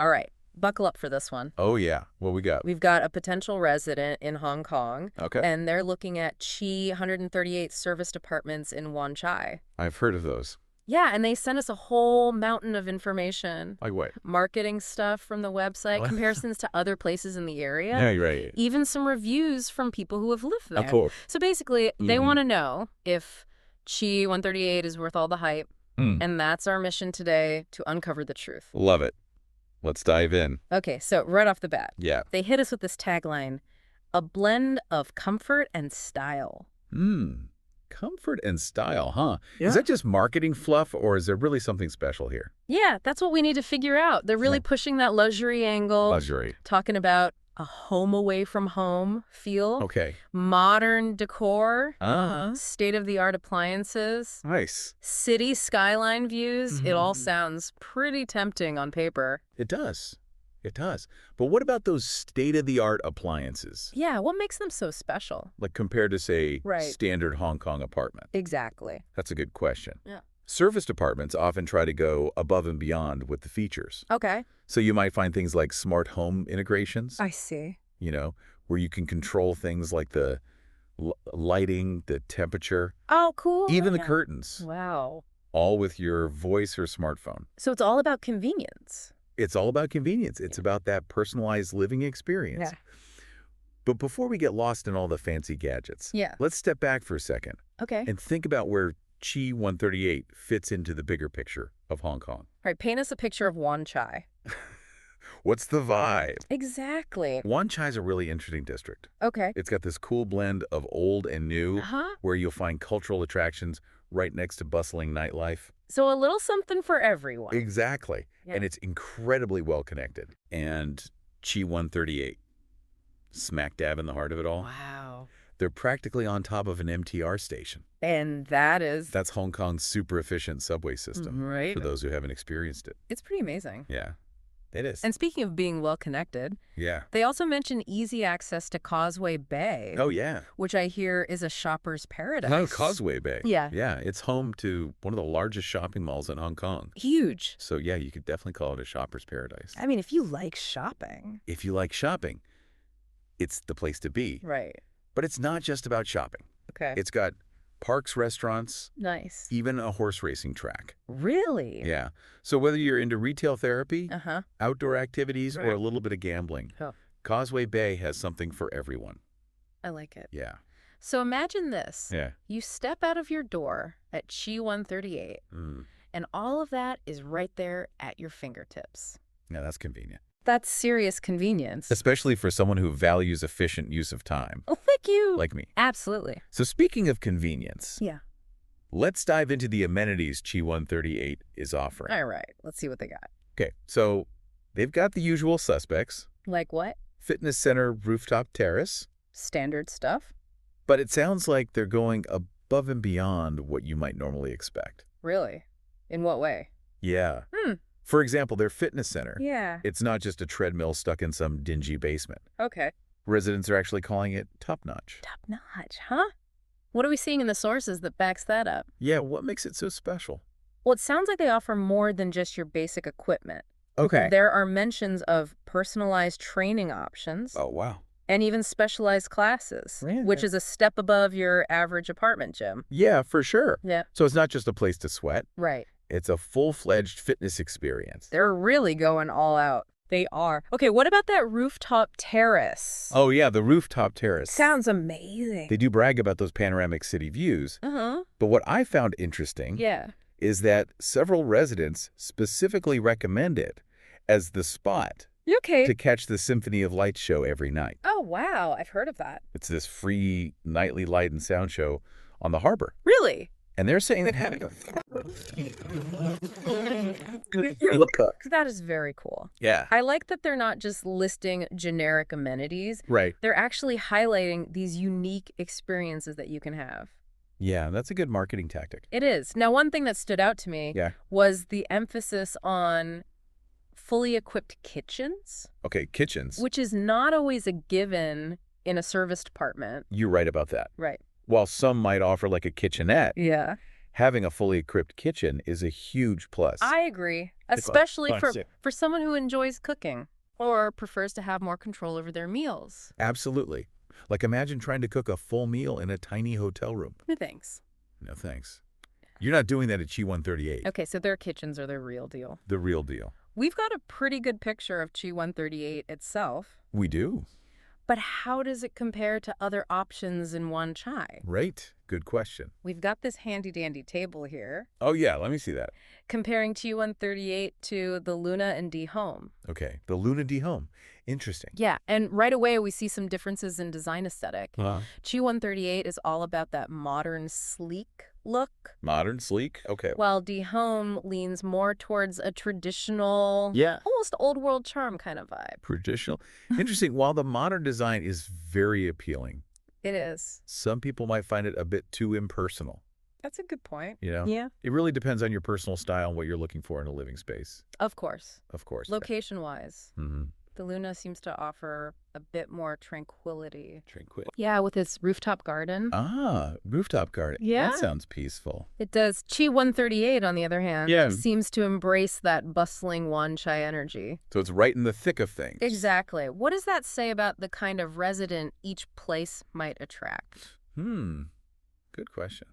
All right. Buckle up for this one. Oh, yeah. What we got? We've got a potential resident in Hong Kong. Okay. And they're looking at Chi 138 Serviced Apartments in Wan Chai. I've heard of those. Yeah, and they sent us a whole mountain of information. Like what? Marketing stuff from the website, What? comparisons to other places in the area. Yeah, you're right. Even some reviews from people who have lived there. Of course. So basically, they want to know if Chi 138 is worth all the hype. And that's our mission today, to uncover the truth. Love it. Let's dive in. Okay, so right off the bat, Yeah. they hit us with this tagline, a blend of comfort and style. Comfort and style, huh? Yeah. Is that just marketing fluff, or is there really something special here? Yeah, that's what we need to figure out. They're really pushing that luxury angle. Luxury. Talking about a home away from home feel. Okay. Modern decor. Uh-huh. State-of-the-art appliances. Nice. City skyline views. It all sounds pretty tempting on paper. It does. It does. But what about those state-of-the-art appliances? Yeah, what makes them so special? Like compared to, say, Right. standard Hong Kong apartment? Exactly. That's a good question. Yeah. Serviced apartments often try to go above and beyond with the features. Okay. So you might find things like smart home integrations, I see. where you can control things like the lighting, the temperature, Oh, cool. even the Yeah. curtains, Wow. all with your voice or smartphone. So it's all about convenience. It's all about convenience. It's about that personalized living experience. Yeah. But before we get lost in all the fancy gadgets, Yeah. let's step back for a second Okay. and think about where Chi 138 fits into the bigger picture of Hong Kong. All right, paint us a picture of Wan Chai. What's the vibe? Exactly. Wan Chai's a really interesting district. Okay. It's got this cool blend of old and new, Uh-huh. where you'll find cultural attractions right next to bustling nightlife. So a little something for everyone. Exactly. Yeah. And it's incredibly well connected. And Chi 138, smack dab in the heart of it all. Wow. They're practically on top of an MTR station. And that is... That's Hong Kong's super efficient subway system, right. for those who haven't experienced it. It's pretty amazing. Yeah, it is. And speaking of being well connected, Yeah. they also mention easy access to Causeway Bay, Oh, yeah. which I hear is a shopper's paradise. Oh, Causeway Bay. Yeah. Yeah, it's home to one of the largest shopping malls in Hong Kong. Huge. So, yeah, you could definitely call it a shopper's paradise. I mean, if you like shopping. If you like shopping, it's the place to be. Right. But it's not just about shopping. Okay. It's got parks, restaurants, Nice. even a horse racing track. Really? Yeah. So whether you're into retail therapy, Uh-huh. outdoor activities, or Right. a little bit of gambling, Oh. Causeway Bay has something for everyone. I like it. Yeah. So imagine this. Yeah. You step out of your door at Chi 138, and all of that is right there at your fingertips. Yeah, that's convenient. That's serious convenience. Especially for someone who values efficient use of time, Oh, thank you. like me. Absolutely. So speaking of convenience, Yeah. let's dive into the amenities Chi 138 is offering. All right. Let's see what they got. Okay, so they've got the usual suspects. Like what? Fitness center, rooftop terrace. Standard stuff? But it sounds like they're going above and beyond what you might normally expect. Really? In what way? Yeah. For example, their fitness center. Yeah. It's not just a treadmill stuck in some dingy basement. Okay. Residents are actually calling it top-notch. Top notch, huh? What are we seeing in the sources that backs that up? Yeah, what makes it so special? Well, it sounds like they offer more than just your basic equipment. Okay. There are mentions of personalized training options Oh, wow. and even specialized classes, Yeah. which is a step above your average apartment gym. Yeah, for sure. Yeah. So it's not just a place to sweat. Right. It's a full-fledged fitness experience. They're really going all out. They are. Okay, what about that rooftop terrace? Oh, yeah, the rooftop terrace. Sounds amazing. They do brag about those panoramic city views. Uh-huh. But what I found interesting Yeah. is that several residents specifically recommend it as the spot Okay. to catch the Symphony of Light show every night. Oh, wow. I've heard of that. It's this free nightly light and sound show on the harbor. Really? And they're saying that having a... That is very cool. Yeah. I like that they're not just listing generic amenities. Right. They're actually highlighting these unique experiences that you can have. Yeah, that's a good marketing tactic. It is. Now, one thing that stood out to me was the emphasis on fully equipped kitchens. Okay, kitchens. Which is not always a given in a serviced apartment. You're right about that. Right. While some might offer like a kitchenette, Yeah. having a fully equipped kitchen is a huge plus. I agree, especially for someone who enjoys cooking or prefers to have more control over their meals. Absolutely. Like imagine trying to cook a full meal in a tiny hotel room. No thanks. No thanks. You're not doing that at Chi 138. Okay, so their kitchens are the real deal. The real deal. We've got a pretty good picture of Chi 138 itself. We do. But how does it compare to other options in Wan Chai? Right. Good question. We've got this handy-dandy table here. Oh, yeah. Let me see that. Comparing Chi 138 to the Luna and D Home. Okay. The Luna D Home. Interesting. Yeah, and right away we see some differences in design aesthetic. Uh-huh. Chi 138 is all about that modern, sleek look. Modern, sleek? Okay. While D Home leans more towards a traditional, almost old world charm kind of vibe. Traditional. Interesting. While the modern design is very appealing, It is. some people might find it a bit too impersonal. That's a good point. You know? Yeah. It really depends on your personal style and what you're looking for in a living space. Of course. Of course. Location-wise, Mm-hmm. the Luna seems to offer a bit more tranquility. Tranquil. Yeah, with its rooftop garden. Ah, rooftop garden. Yeah. That sounds peaceful. It does. Chi 138, on the other hand, seems to embrace that bustling Wan Chai energy. So it's right in the thick of things. Exactly. What does that say about the kind of resident each place might attract? Good question.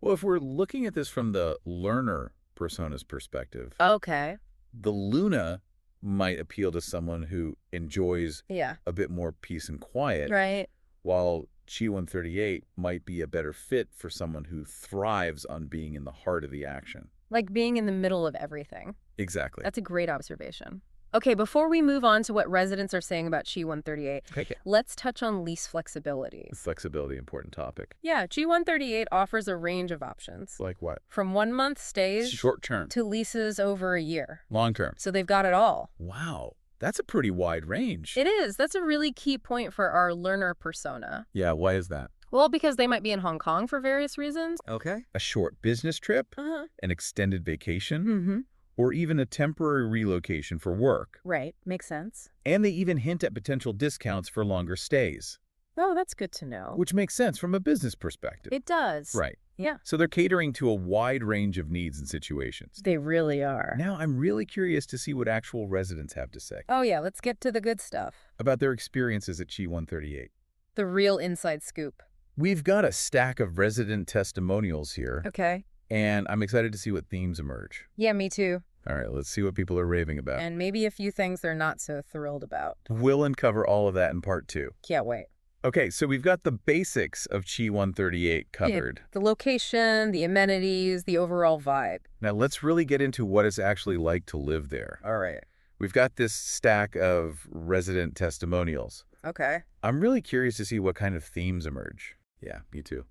Well, if we're looking at this from the learner persona's perspective, Okay. the Luna might appeal to someone who enjoys Yeah. a bit more peace and quiet, Right. while Chi 138 might be a better fit for someone who thrives on being in the heart of the action. Like being in the middle of everything. Exactly. That's a great observation. Okay, before we move on to what residents are saying about Chi 138, Okay. let's touch on lease flexibility. Flexibility, important topic. Yeah, Chi 138 offers a range of options. Like what? From 1 month stays Short term. to leases over a year. Long term. So they've got it all. Wow. That's a pretty wide range. It is. That's a really key point for our learner persona. Yeah, why is that? Well, because they might be in Hong Kong for various reasons. Okay. A short business trip, Uh-huh. an extended vacation, Mm-hmm. or even a temporary relocation for work. Right. Makes sense. And they even hint at potential discounts for longer stays, Oh, that's good to know. which makes sense from a business perspective. It does. Right. Yeah. So they're catering to a wide range of needs and situations. They really are. Now, I'm really curious to see what actual residents have to say Oh, yeah. Let's get to the good stuff. about their experiences at Chi 138. The real inside scoop. We've got a stack of resident testimonials here, Okay. and I'm excited to see what themes emerge. Yeah, me too. All right, let's see what people are raving about. And maybe a few things they're not so thrilled about. We'll uncover all of that in part 2. Can't wait. Okay, so we've got the basics of Chi 138 covered. Yeah, the location, the amenities, the overall vibe. Now let's really get into what it's actually like to live there. All right. We've got this stack of resident testimonials. Okay. I'm really curious to see what kind of themes emerge. Yeah, me too.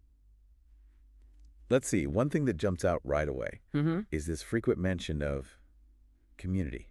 Let's see. One thing that jumps out right away is this frequent mention of community.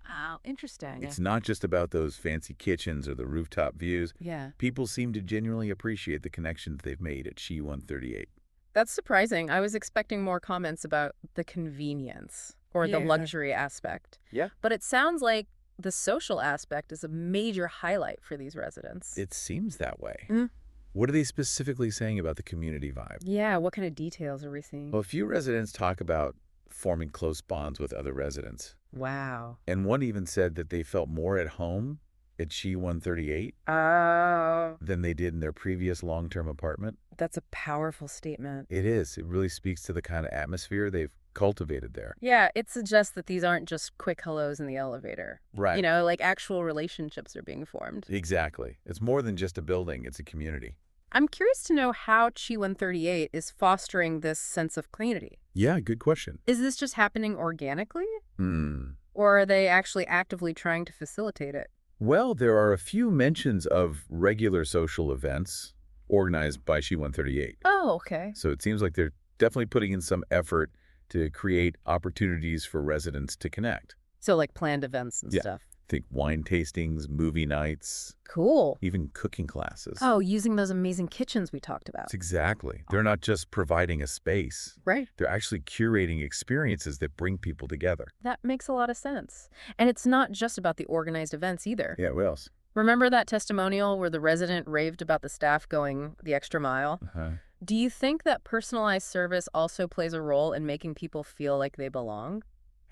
Oh, interesting. It's not just about those fancy kitchens or the rooftop views. Yeah. People seem to genuinely appreciate the connections they've made at Chi 138. That's surprising. I was expecting more comments about the convenience or the luxury aspect. Yeah. But it sounds like the social aspect is a major highlight for these residents. It seems that way. Mm. What are they specifically saying about the community vibe? Yeah, what kind of details are we seeing? Well, a few residents talk about forming close bonds with other residents. Wow. And one even said that they felt more at home at Chi 138 Oh. than they did in their previous long-term apartment. That's a powerful statement. It is. It really speaks to the kind of atmosphere they've cultivated there. Yeah, it suggests that these aren't just quick hellos in the elevator. Right. You know, like actual relationships are being formed. Exactly. It's more than just a building. It's a community. I'm curious to know how Chi 138 is fostering this sense of community. Yeah, good question. Is this just happening organically? Hmm. Or are they actually actively trying to facilitate it? Well, there are a few mentions of regular social events organized by Chi 138. Oh, okay. So it seems like they're definitely putting in some effort to create opportunities for residents to connect. So like planned events and stuff. Think wine tastings, movie nights, Cool. even cooking classes. Oh, using those amazing kitchens we talked about. Exactly. They're not just providing a space. Right. They're actually curating experiences that bring people together. That makes a lot of sense. And it's not just about the organized events either. Yeah, what else? Remember that testimonial where the resident raved about the staff going the extra mile? Uh-huh. Do you think that personalized service also plays a role in making people feel like they belong?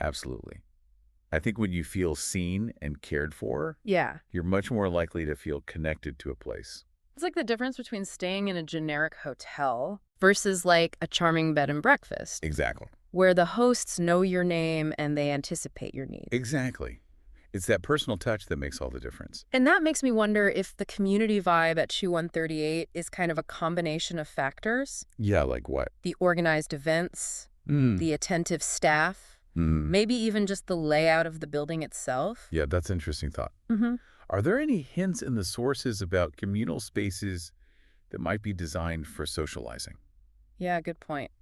Absolutely. I think when you feel seen and cared for, Yeah. you're much more likely to feel connected to a place. It's like the difference between staying in a generic hotel versus like a charming bed and breakfast, Exactly. where the hosts know your name and they anticipate your needs. Exactly. It's that personal touch that makes all the difference. And that makes me wonder if the community vibe at 2138 is kind of a combination of factors. Yeah, like what? The organized events, the attentive staff, Mm. maybe even just the layout of the building itself. Yeah, that's an interesting thought. Mm-hmm. Are there any hints in the sources about communal spaces that might be designed for socializing? Yeah, good point.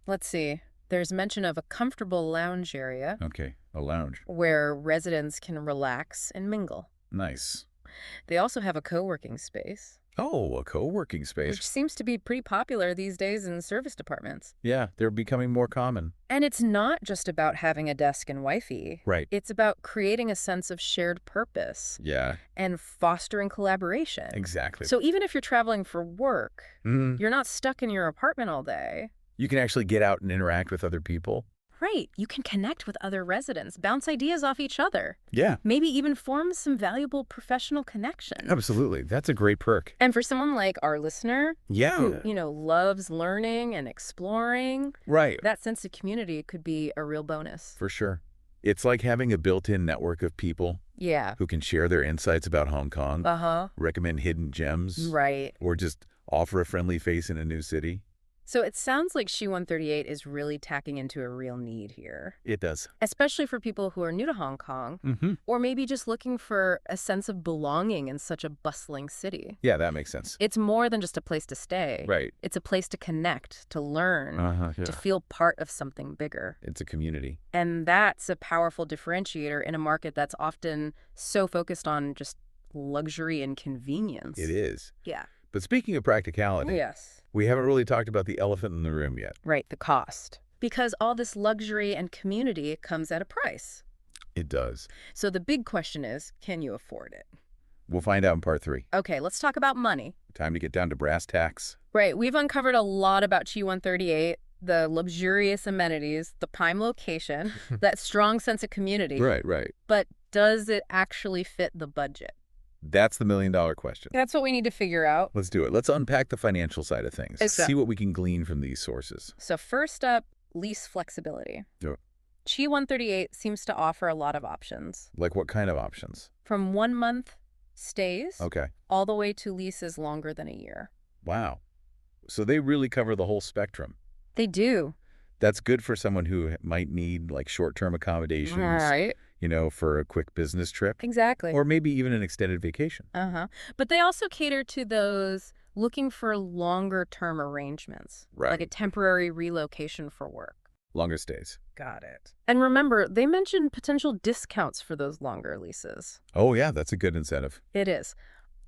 Let's see. There's mention of a comfortable lounge area Okay, a lounge. where residents can relax and mingle. Nice. They also have a co-working space, Oh, a co-working space. which seems to be pretty popular these days in serviced apartments. Yeah, they're becoming more common. And it's not just about having a desk and Wi-Fi. Right. It's about creating a sense of shared purpose Yeah, and fostering collaboration. exactly. So even if you're traveling for work, Mhm. you're not stuck in your apartment all day. You can actually get out and interact with other people. Right. You can connect with other residents, bounce ideas off each other, Yeah, maybe even form some valuable professional connections. absolutely. That's a great perk. And for someone like our listener, Yeah. who, loves learning and exploring, Right. that sense of community could be a real bonus. For sure. It's like having a built-in network of people Yeah. who can share their insights about Hong Kong, Uh-huh. recommend hidden gems, Right. or just offer a friendly face in a new city. So it sounds like She 138 is really tacking into a real need here, It does. especially for people who are new to Hong Kong, Mm-hmm. or maybe just looking for a sense of belonging in such a bustling city. Yeah, that makes sense. It's more than just a place to stay. Right. It's a place to connect, to learn, Yeah. to feel part of something bigger. It's a community. And that's a powerful differentiator in a market that's often so focused on just luxury and convenience. It is. Yeah. But speaking of practicality, Yes. we haven't really talked about the elephant in the room yet. Right, the cost. Because all this luxury and community comes at a price. It does. So the big question is, can you afford it? We'll find out in part 3. Okay, let's talk about money. Time to get down to brass tacks. Right, we've uncovered a lot about Chi 138, the luxurious amenities, the prime location, that strong sense of community. Right. But does it actually fit the budget? That's the million-dollar question. That's what we need to figure out. Let's do it. Let's unpack the financial side of things. Exactly. See what we can glean from these sources. So first up, lease flexibility. Yeah. Chi 138 seems to offer a lot of options. Like what kind of options? From 1-month stays Okay. all the way to leases longer than a year. Wow. So they really cover the whole spectrum. They do. That's good for someone who might need like short-term accommodations, Right. For a quick business trip. Exactly. Or maybe even an extended vacation. But they also cater to those looking for longer-term arrangements. Right. Like a temporary relocation for work. Longer stays. Got it. And remember, they mentioned potential discounts for those longer leases. Oh, yeah, that's a good incentive. It is.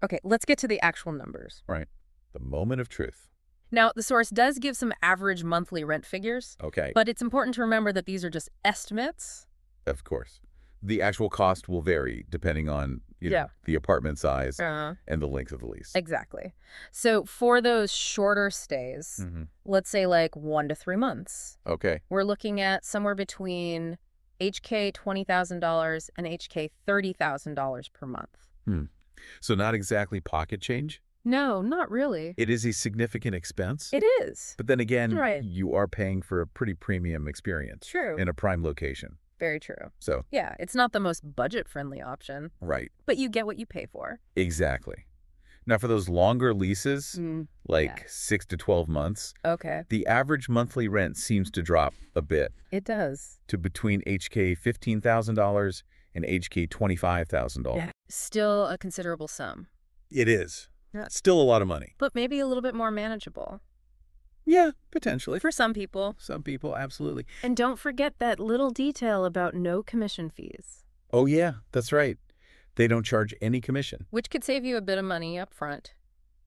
Okay, let's get to the actual numbers. Right. The moment of truth. Now, the source does give some average monthly rent figures, Okay. but it's important to remember that these are just estimates. Of course. The actual cost will vary depending on the apartment size and the length of the lease. Exactly. So for those shorter stays, let's say like 1 to 3 months, Okay. we're looking at somewhere between HK $20,000 and HK $30,000 per month. So not exactly pocket change. No, not really. It is a significant expense. It is. But then again, Right. you are paying for a pretty premium experience. True. In a prime location. Very true. So, Yeah, it's not the most budget-friendly option, right. but you get what you pay for. Exactly. Now, for those longer leases, like yeah. 6 to 12 months, Okay. the average monthly rent seems to drop a bit It does. to between HK $15,000 and HK $25,000. Yeah. Still a considerable sum, It is. Yeah. Still a lot of money. but maybe a little bit more manageable Yeah, potentially. for some people. Some people, absolutely. And don't forget that little detail about no commission fees, Oh, yeah, that's right. They don't charge any commission. which could save you a bit of money up front.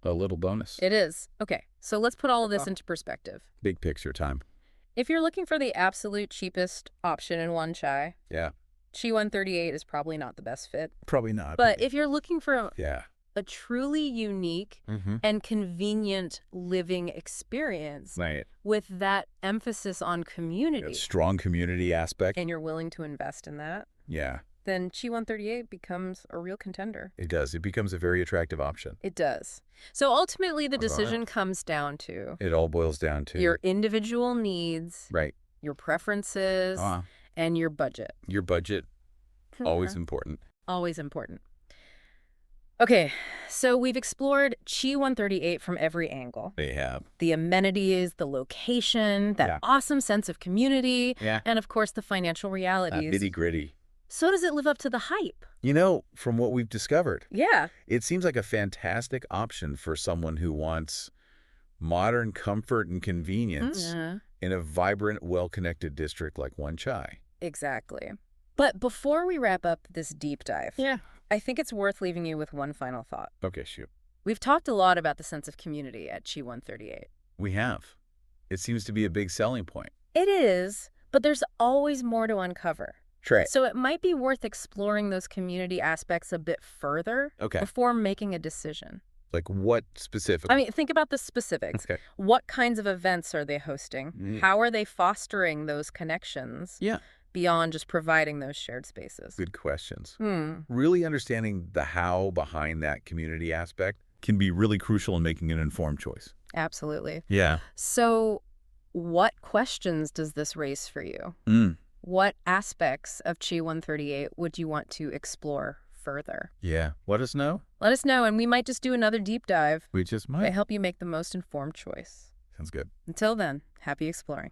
A little bonus. It is. Okay, so let's put all of this into perspective. Big picture time. If you're looking for the absolute cheapest option in Wan Chai, Yeah. Chi 138 is probably not the best fit. Probably not. But if you're looking for yeah. a truly unique and convenient living experience Right. with that emphasis on community, Strong community aspect. and you're willing to invest in that, Yeah, then Chi 138 becomes a real contender. it does. It becomes a very attractive option. It does. So ultimately, the decision comes down to It all boils down to your individual needs, right. your preferences, and your budget. Your budget, always important. Always important. Okay, so we've explored Chi 138 from every angle. They have. The amenities, the location, that awesome sense of community, and of course the financial realities. Nitty-gritty. So does it live up to the hype? You know, from what we've discovered, Yeah. it seems like a fantastic option for someone who wants modern comfort and convenience in a vibrant, well-connected district like Wan Chai. Exactly. But before we wrap up this deep dive, I think it's worth leaving you with one final thought. Okay, shoot. We've talked a lot about the sense of community at Chi 138. We have. It seems to be a big selling point. It is, but there's always more to uncover. Right. So it might be worth exploring those community aspects a bit further before making a decision. Like what specifically? I mean, think about the specifics. Okay. What kinds of events are they hosting? How are they fostering those connections? Beyond just providing those shared spaces. Good questions. Really understanding the how behind that community aspect can be really crucial in making an informed choice. Absolutely. Yeah. So what questions does this raise for you? What aspects of Chi 138 would you want to explore further? Yeah. Let us know. Let us know, and we might just do another deep dive. We just might. To help you make the most informed choice. Sounds good. Until then, happy exploring.